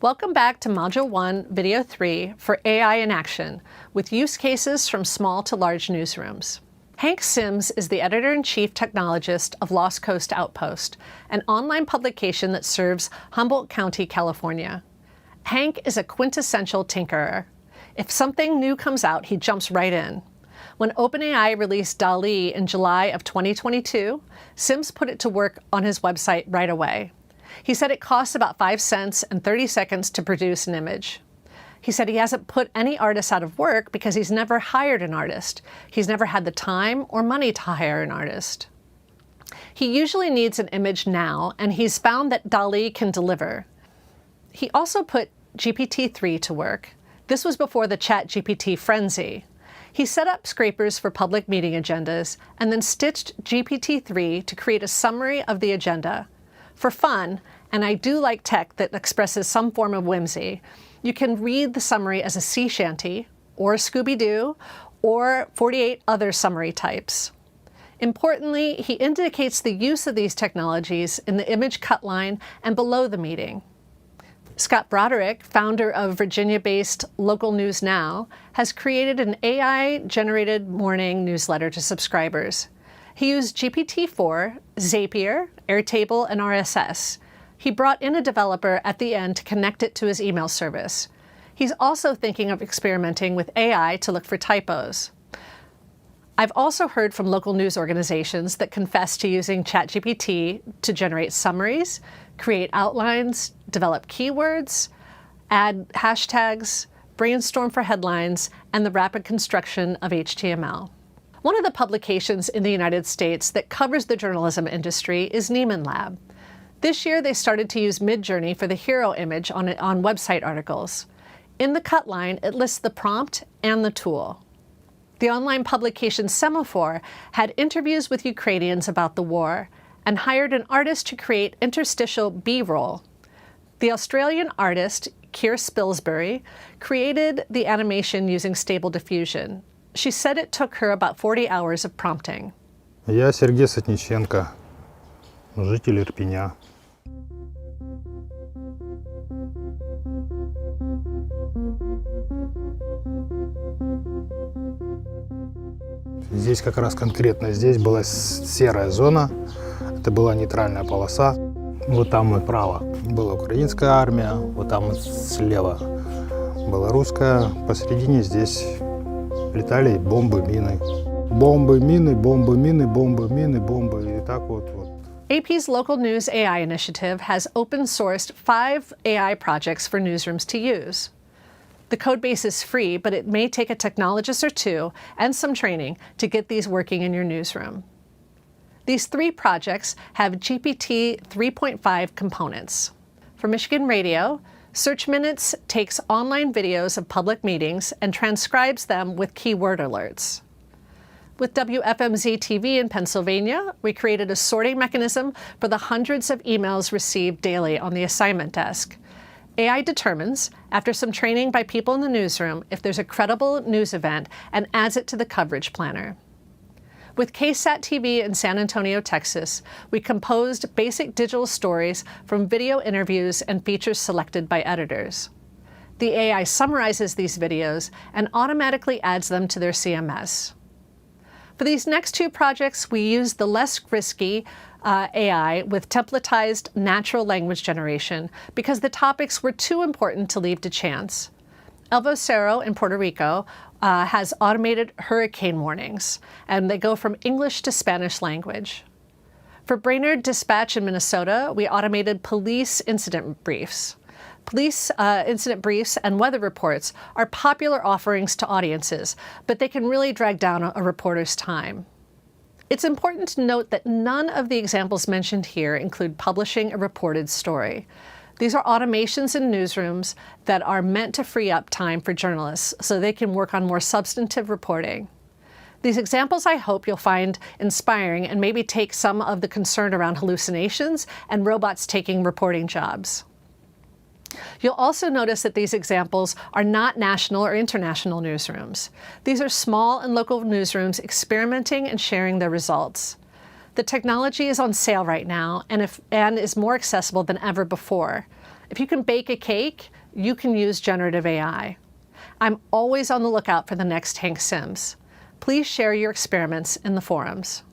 Welcome back to Module 1, Video 3 for AI in Action, with use cases from small to large newsrooms. Hank Sims is the editor-in-chief technologist of Lost Coast Outpost, an online publication that serves Humboldt County, California. Hank is a quintessential tinkerer. If something new comes out, he jumps right in. When OpenAI released DALL-E in July of 2022, Sims put it to work on his website right away. He said it costs about 5 cents and 30 seconds to produce an image. He said he hasn't put any artists out of work because he's never hired an artist. He's never had the time or money to hire an artist. He usually needs an image now, and he's found that DALL-E can deliver. He also put GPT-3 to work. This was before the ChatGPT frenzy. He set up scrapers for public meeting agendas and then stitched GPT-3 to create a summary of the agenda. For fun, and I do like tech that expresses some form of whimsy, you can read the summary as a sea shanty, or a Scooby-Doo, or 48 other summary types. Importantly, he indicates the use of these technologies in the image cut line and below the meeting. Scott Broderick, founder of Virginia-based Local News Now, has created an AI-generated morning newsletter to subscribers. He used GPT-4, Zapier, Airtable, and RSS. He brought in a developer at the end to connect it to his email service. He's also thinking of experimenting with AI to look for typos. I've also heard from local news organizations that confess to using ChatGPT to generate summaries, create outlines, develop keywords, add hashtags, brainstorm for headlines, and the rapid construction of HTML. One of the publications in the United States that covers the journalism industry is Nieman Lab. This year, they started to use Midjourney for the hero image on website articles. In the cut line, it lists the prompt and the tool. The online publication Semaphore had interviews with Ukrainians about the war and hired an artist to create interstitial B-roll. The Australian artist, Keir Spilsbury, created the animation using Stable Diffusion. She said it took her about 40 hours of prompting. Я Сергей Сотниченко, житель Ирпеня. Здесь как раз конкретно, здесь была серая зона, это была нейтральная полоса. Вот там вот право была украинская армия, вот там вот слева была русская, посередине здесь летали бомбы, мины. Бомбы, мины, бомбы, мины, бомбы, мины, бомбы, и так вот. AP's Local News AI initiative has open-sourced 5 AI projects for newsrooms to use. The codebase is free, but it may take a technologist or two and some training to get these working in your newsroom. These 3 projects have GPT 3.5 components. For Michigan Radio, Search Minutes takes online videos of public meetings and transcribes them with keyword alerts. With WFMZ-TV in Pennsylvania, we created a sorting mechanism for the hundreds of emails received daily on the assignment desk. AI determines, after some training by people in the newsroom, if there's a credible news event and adds it to the coverage planner. With KSAT TV in San Antonio, Texas, we composed basic digital stories from video interviews and features selected by editors. The AI summarizes these videos and automatically adds them to their CMS. For these next 2 projects, we used the less risky AI with templatized natural language generation because the topics were too important to leave to chance. El Vocero in Puerto Rico has automated hurricane warnings, and they go from English to Spanish language. For Brainerd Dispatch in Minnesota, we automated police incident briefs. Police incident briefs and weather reports are popular offerings to audiences, but they can really drag down a reporter's time. It's important to note that none of the examples mentioned here include publishing a reported story. These are automations in newsrooms that are meant to free up time for journalists so they can work on more substantive reporting. These examples I hope you'll find inspiring and maybe take some of the concern around hallucinations and robots taking reporting jobs. You'll also notice that these examples are not national or international newsrooms. These are small and local newsrooms experimenting and sharing their results. The technology is on sale right now and is more accessible than ever before. If you can bake a cake, you can use generative AI. I'm always on the lookout for the next Hank Sims. Please share your experiments in the forums.